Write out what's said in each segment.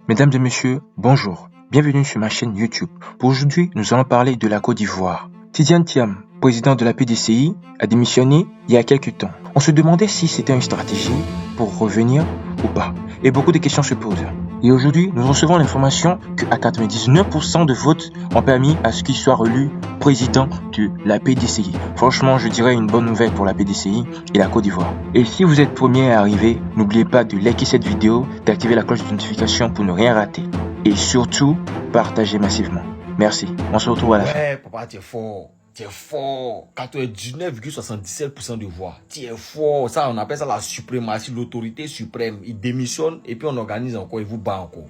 Mesdames et messieurs, bonjour. Bienvenue sur ma chaîne YouTube. Pour aujourd'hui, nous allons parler de la Côte d'Ivoire. Tidiane Thiam, président de la PDCI, a démissionné il y a quelques temps. On se demandait si c'était une stratégie pour revenir ou pas. Et beaucoup de questions se posent. Et aujourd'hui, nous recevons l'information qu'à 99% de votes ont permis à ce qu'il soit réélu président de la PDCI. Franchement, je dirais une bonne nouvelle pour la PDCI et la Côte d'Ivoire. Et si vous êtes premier à arriver, n'oubliez pas de liker cette vidéo, d'activer la cloche de notification pour ne rien rater. Et surtout, partagez massivement. Merci. On se retrouve à la fin. Ouais, papa, tu es fort. Tu es fort. 99,77% de voix. Tu es fort. Ça, on appelle ça la suprématie, l'autorité suprême. Il démissionne et puis on organise encore, il vous bat encore.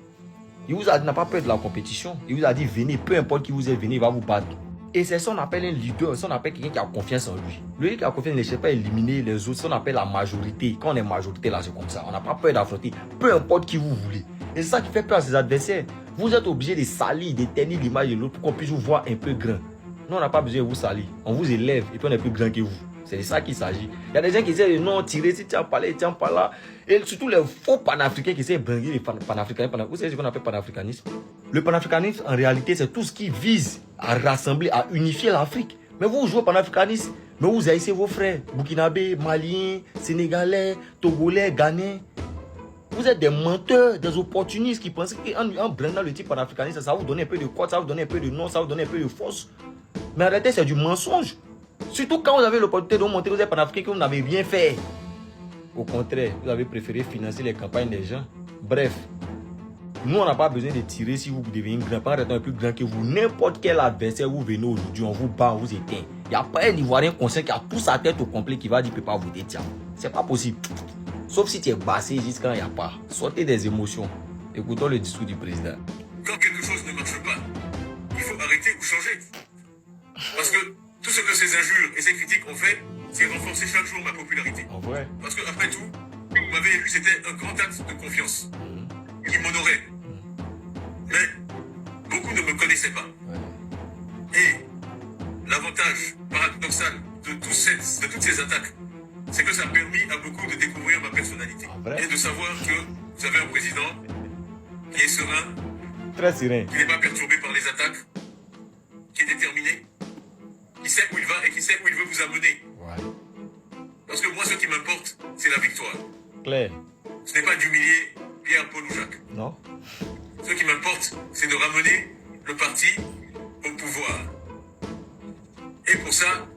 Il vous a dit, n'a pas peur de la compétition. Il vous a dit, venez, peu importe qui vous est, venez, il va vous battre. Et c'est ça qu'on appelle un leader, ça on appelle quelqu'un qui a confiance en lui. Lui qui a confiance, il ne cherche pas à éliminer les autres, ça on appelle la majorité. Quand on est majorité là, c'est comme ça. On n'a pas peur d'affronter, peu importe qui vous voulez. Et c'est ça qui fait peur à ses adversaires. Vous êtes obligé de salir, de ternir l'image de l'autre pour qu'on puisse vous voir un peu grand. Nous, on n'a pas besoin de vous salir. On vous élève et puis on est plus grand que vous. C'est de ça qu'il s'agit. Il y a des gens qui essaient de non tirer, si tu as parlé, tu as pas là. Et surtout les faux panafricains qui essaient de bringuer les panafricains. Vous savez ce qu'on appelle panafricanisme? Le panafricanisme, en réalité, c'est tout ce qui vise à rassembler, à unifier l'Afrique. Mais vous jouez au panafricanisme, mais vous haïssez vos frères. Burkinabé, Maliens, Sénégalais, Togolais, Ghanais. Vous êtes des menteurs, des opportunistes qui pensent qu'en brandant le type panafricaniste, ça va vous donner un peu de code, ça va vous donner un peu de nom, ça va vous donner un peu de force. Mais en réalité, c'est du mensonge. Surtout quand vous avez l'opportunité de vous montrer que vous êtes panafricain, que vous n'avez rien fait. Au contraire, vous avez préféré financer les campagnes des gens. Bref, nous, on n'a pas besoin de tirer si vous devenez grand. Pas étant plus grand que vous. N'importe quel adversaire vous venez aujourd'hui, on vous bat, on vous éteint. Il n'y a pas un Ivoirien conscient qui a tout sa tête au complet qui va dire qu'il ne peut pas voter. Tiens, c'est pas possible. Sauf si tu es bassé jusqu'à quand il n'y a pas. Sortez des émotions. Écoutons le discours du président. Quand quelque chose ne marche pas, il faut arrêter ou changer. Parce que tout ce que ces injures et ces critiques ont fait, c'est renforcer chaque jour ma popularité. En vrai. Parce que après tout, vous m'avez élu, c'était un grand acte de confiance. Qui m'honorait. Mais beaucoup ne me connaissaient pas. Et l'avantage paradoxal de toutes ces attaques, c'est que ça a permis à beaucoup de découvrir ma personnalité. Et de savoir que vous avez un président qui est serein, très serein, qui n'est pas perturbé par les attaques, qui est déterminé, qui sait où il va et qui sait où il veut vous amener. Ouais. Parce que moi, ce qui m'importe, c'est la victoire. Claire. Ce n'est pas d'humilier Pierre, Paul ou Jacques. Non. Ce qui m'importe, c'est de ramener le parti au pouvoir. Et pour ça,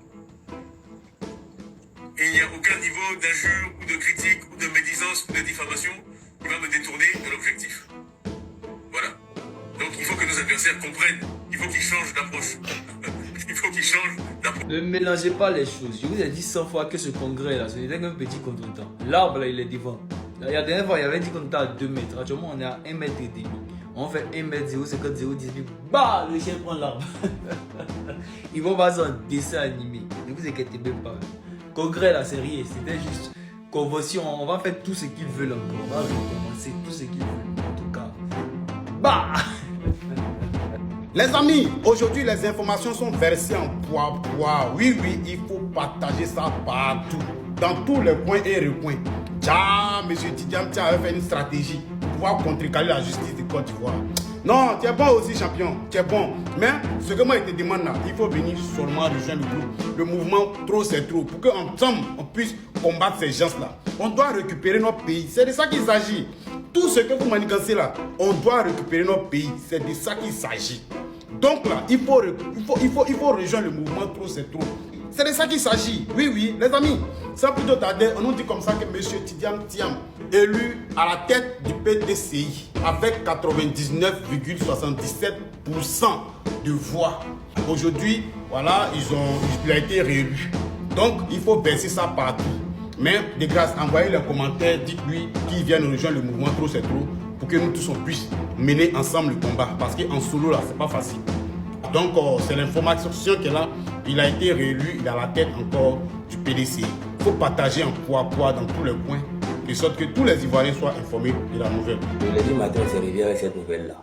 il n'y a aucun niveau d'injure ou de critique ou de médisance ou de diffamation qui va me détourner de l'objectif. Voilà. Donc il faut que nos adversaires comprennent. Il faut qu'ils changent d'approche. Il faut qu'ils changent d'approche. Ne mélangez pas les choses. Je vous ai dit 100 fois que ce congrès là, ce n'était qu'un petit contretemps. L'arbre là, il est devant. La dernière fois, il y avait dit qu'on était à 2 mètres. Actuellement, on est à 1 mètre et demi. On fait 1 mètre 0,50, 0,10. Bah, le chien prend l'arbre. Ils vont passer en dessin animé. Ne vous inquiétez même pas. Congrès là, c'est rien. C'était juste convention. On va faire tout ce qu'ils veulent encore. On va recommencer tout ce qu'ils veulent. En tout cas. Bah. Les amis, aujourd'hui les informations sont versées en poids. Oui, il faut partager ça partout, dans tous les coins et recoins. Tiens, monsieur Tidiane Thiam a fait une stratégie pour pouvoir contrecarrer la justice de Côte d'Ivoire. Non, tu es bon aussi champion, tu es bon. Mais ce que moi je te demande là, il faut venir seulement rejoindre le groupe. Le mouvement Trop c'est trop, pour qu'ensemble on puisse combattre ces gens-là. On doit récupérer notre pays, c'est de ça qu'il s'agit. Tout ce que vous manigancez là, on doit récupérer notre pays, c'est de ça qu'il s'agit. Donc là, il faut rejoindre le mouvement Trop c'est trop. C'est de ça qu'il s'agit. Oui, les amis. Sans plus de tarder, on nous dit comme ça que M. Tidiane Thiam, élu à la tête du PDCI avec 99,77% de voix. Aujourd'hui, voilà, il a été réélu. Donc, il faut verser ça partout. Mais, de grâce, envoyez les commentaires, dites-lui qu'il vienne rejoindre le mouvement Trop c'est trop pour que nous tous on puisse mener ensemble le combat. Parce qu'en solo, là, c'est pas facile. Donc, c'est l'information qui est là. Il a été réélu, il est à la tête encore du PDCI. Il faut partager en poids dans tous les coins, de sorte que tous les Ivoiriens soient informés de la nouvelle. Le lundi matin, on s'est réveillé avec cette nouvelle-là.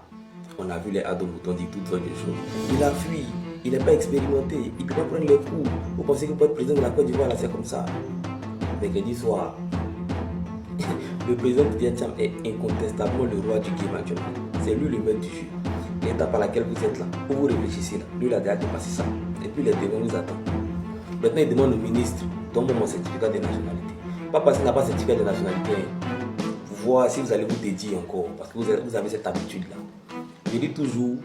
On a vu les ados-moutons dire toutes sortes de choses. Il a fui, il n'est pas expérimenté, il ne peut pas prendre les coups. Vous pensez que pour être président de la Côte d'Ivoire, là, c'est comme ça. Mercredi soir, le président Tidiane Thiam est incontestablement le roi du game actuellement. c'est lui le maître du jeu. L'étape à laquelle vous êtes là, où vous réfléchissez là, lui il a déjà dépassé ça. Et puis les devants nous attendent. Maintenant il demande au ministre, donne-moi mon certificat de nationalité. Pas parce qu'il n'a pas de certificat de nationalité, pour voir si vous allez vous dédier encore, parce que vous avez cette habitude là. Je dis toujours,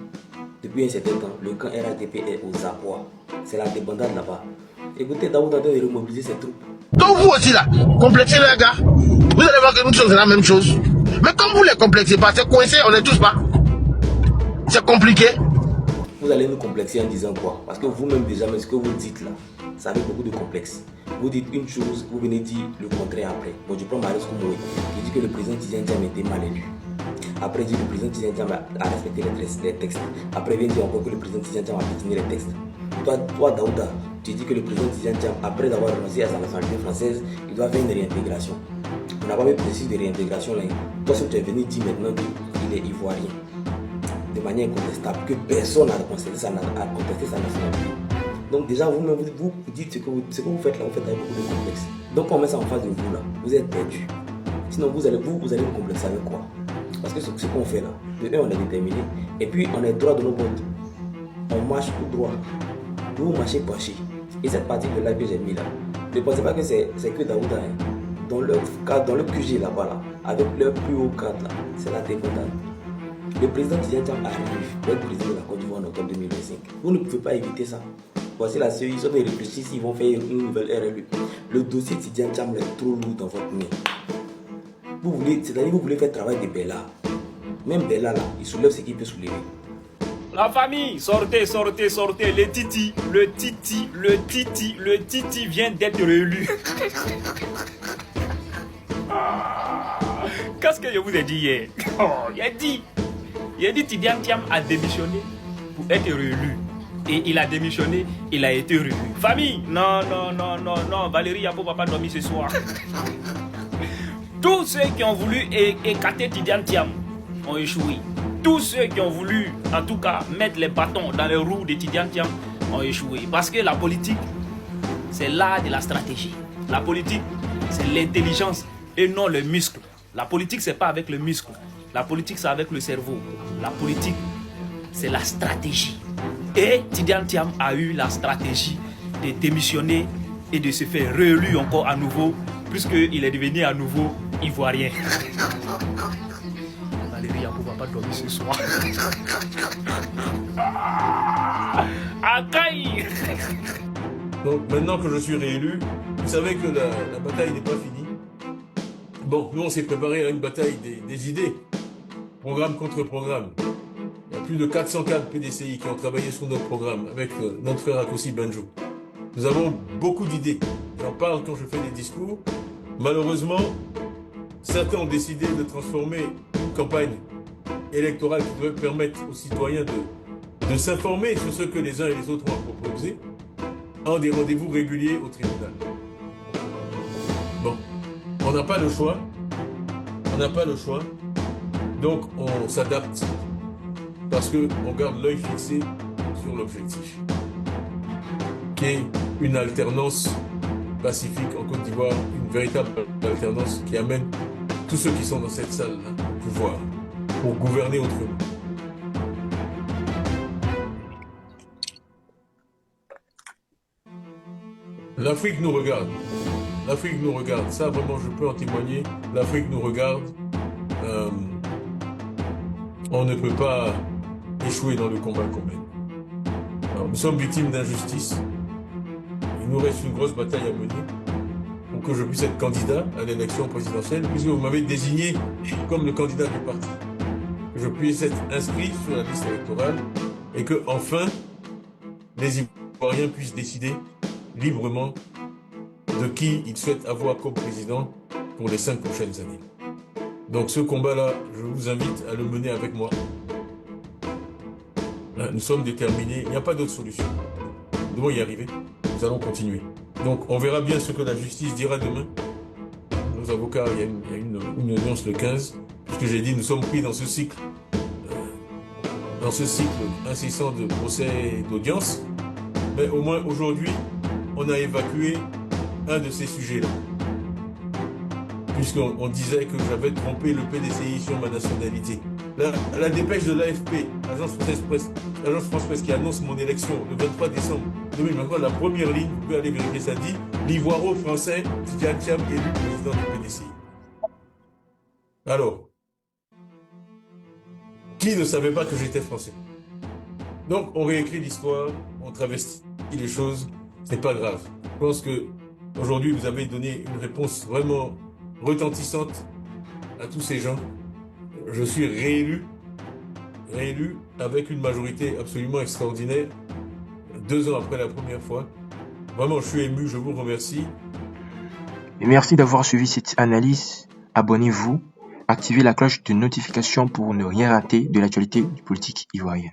depuis un certain temps, le camp RATP est aux abois. C'est la débandade là-bas. Écoutez, Daouda doit remobiliser ses troupes. Donc vous aussi là, complexez les gars. Vous allez voir que nous sommes la même chose. Mais comme vous les complexez pas, c'est coincé, on est tous pas. C'est compliqué. Vous allez nous complexer en disant quoi? Parce que vous-même déjà, mais ce que vous dites là, ça avec beaucoup de complexes. Vous dites une chose, vous venez dire le contraire après. Bon, je prends Marius Koumoui, qui dit que le président Tidiane Diam était mal élu. Après, il dit que le président Tidiane Diam a respecté les textes. Après, il vient dire encore que le président Tidiane Diam a défini les textes. Toi, Daouda, tu dis que le président Tidiane Diam, après avoir renoncé à sa nationalité française, il doit faire une réintégration. On n'a pas même processus de réintégration là. Toi, si tu es venu dire maintenant qu'il est ivoirien, de manière incontestable, que personne n'a contesté sa nationalité. Donc déjà, vous-même, vous dites ce que vous faites là, vous faites avec beaucoup de complexes. Donc on met ça en face de vous là, vous êtes perdu. Sinon, vous allez vous complexer avec quoi? Parce que ce qu'on fait là, de un, on est déterminé, et puis on est droit de nos bottes. On marche tout droit. Vous marchez penché. Et cette partie de là que j'ai mis là, ne pensez pas que c'est que Daouda. Hein. Dans le QG là-bas, là, avec leur plus haut cadre là, c'est la débandade. Le président Tidiane Diam arrive pour être président de la Côte d'Ivoire en octobre 2025. Vous ne pouvez pas éviter ça. Voici la série, ils sont réfléchis s'ils vont faire une nouvelle RLU. Le dossier Tidiane Diam est trop lourd dans votre main. C'est-à-dire que vous voulez faire le travail de Bella. Même Bella là, il soulève ce qu'il peut soulever. La famille, sortez, sortez, sortez. Le Titi vient d'être réélu. Qu'est-ce que je vous ai dit hier? Il a dit Tidiane Diam a démissionné pour être réélu. Et il a démissionné, il a été réélu. Famille, non, Valérie Yapo va pas dormir ce soir. Tous ceux qui ont voulu écarter Tidiane Diam ont échoué. Tous ceux qui ont voulu, en tout cas, mettre les bâtons dans les roues de Tidiane Diam ont échoué. Parce que la politique, c'est l'art de la stratégie. La politique, c'est l'intelligence et non le muscle. La politique, c'est pas avec le muscle. La politique, c'est avec le cerveau. La politique, c'est la stratégie. Et Tidiane Diam a eu la stratégie de démissionner et de se faire réélu encore à nouveau, puisqu'il est devenu à nouveau ivoirien. Valérie Yapo va pas dormir ce soir. Akaï. Donc maintenant que je suis réélu, vous savez que la bataille n'est pas finie. Bon, nous on s'est préparé à une bataille des idées, programme contre programme. Il y a plus de 404 PDCI qui ont travaillé sur notre programme avec notre frère Akossi Benjou. Nous avons beaucoup d'idées. J'en parle quand je fais des discours. Malheureusement, certains ont décidé de transformer une campagne électorale qui devait permettre aux citoyens de s'informer sur ce que les uns et les autres ont proposé en des rendez-vous réguliers au tribunal. Bon, on n'a pas le choix. On n'a pas le choix. Donc on s'adapte parce qu'on garde l'œil fixé sur l'objectif, qui est une alternance pacifique en Côte d'Ivoire, une véritable alternance qui amène tous ceux qui sont dans cette salle au pouvoir pour gouverner autrement. L'Afrique nous regarde. L'Afrique nous regarde. Ça, vraiment, je peux en témoigner. L'Afrique nous regarde. On ne peut pas échouer dans le combat qu'on mène. Alors, nous sommes victimes d'injustice. Il nous reste une grosse bataille à mener pour que je puisse être candidat à l'élection présidentielle, puisque vous m'avez désigné comme le candidat du parti. Que je puisse être inscrit sur la liste électorale et que, enfin, les Ivoiriens puissent décider librement de qui ils souhaitent avoir comme président pour les 5 prochaines années. Donc ce combat-là, je vous invite à le mener avec moi. Nous sommes déterminés, il n'y a pas d'autre solution. Nous devons y arriver, nous allons continuer. Donc on verra bien ce que la justice dira demain. Nos avocats, il y a une audience le 15, puisque j'ai dit nous sommes pris dans ce cycle incessant de procès et d'audience. Mais au moins aujourd'hui, on a évacué un de ces sujets-là. Puisqu'on disait que j'avais trompé le PDCI sur ma nationalité. La dépêche de l'AFP, Agence France Presse, qui annonce mon élection le 23 décembre 2023, la première ligne, vous pouvez aller vérifier, ça dit l'Ivoiro français Tidiane Thiam élu président du PDCI. Alors, qui ne savait pas que j'étais français? Donc, on réécrit l'histoire, on travestit les choses, c'est pas grave. Je pense que aujourd'hui, vous avez donné une réponse vraiment retentissante à tous ces gens. Je suis réélu avec une majorité absolument extraordinaire, 2 ans après la première fois. Vraiment, je suis ému, je vous remercie. Et merci d'avoir suivi cette analyse. Abonnez-vous, activez la cloche de notification pour ne rien rater de l'actualité politique ivoirienne.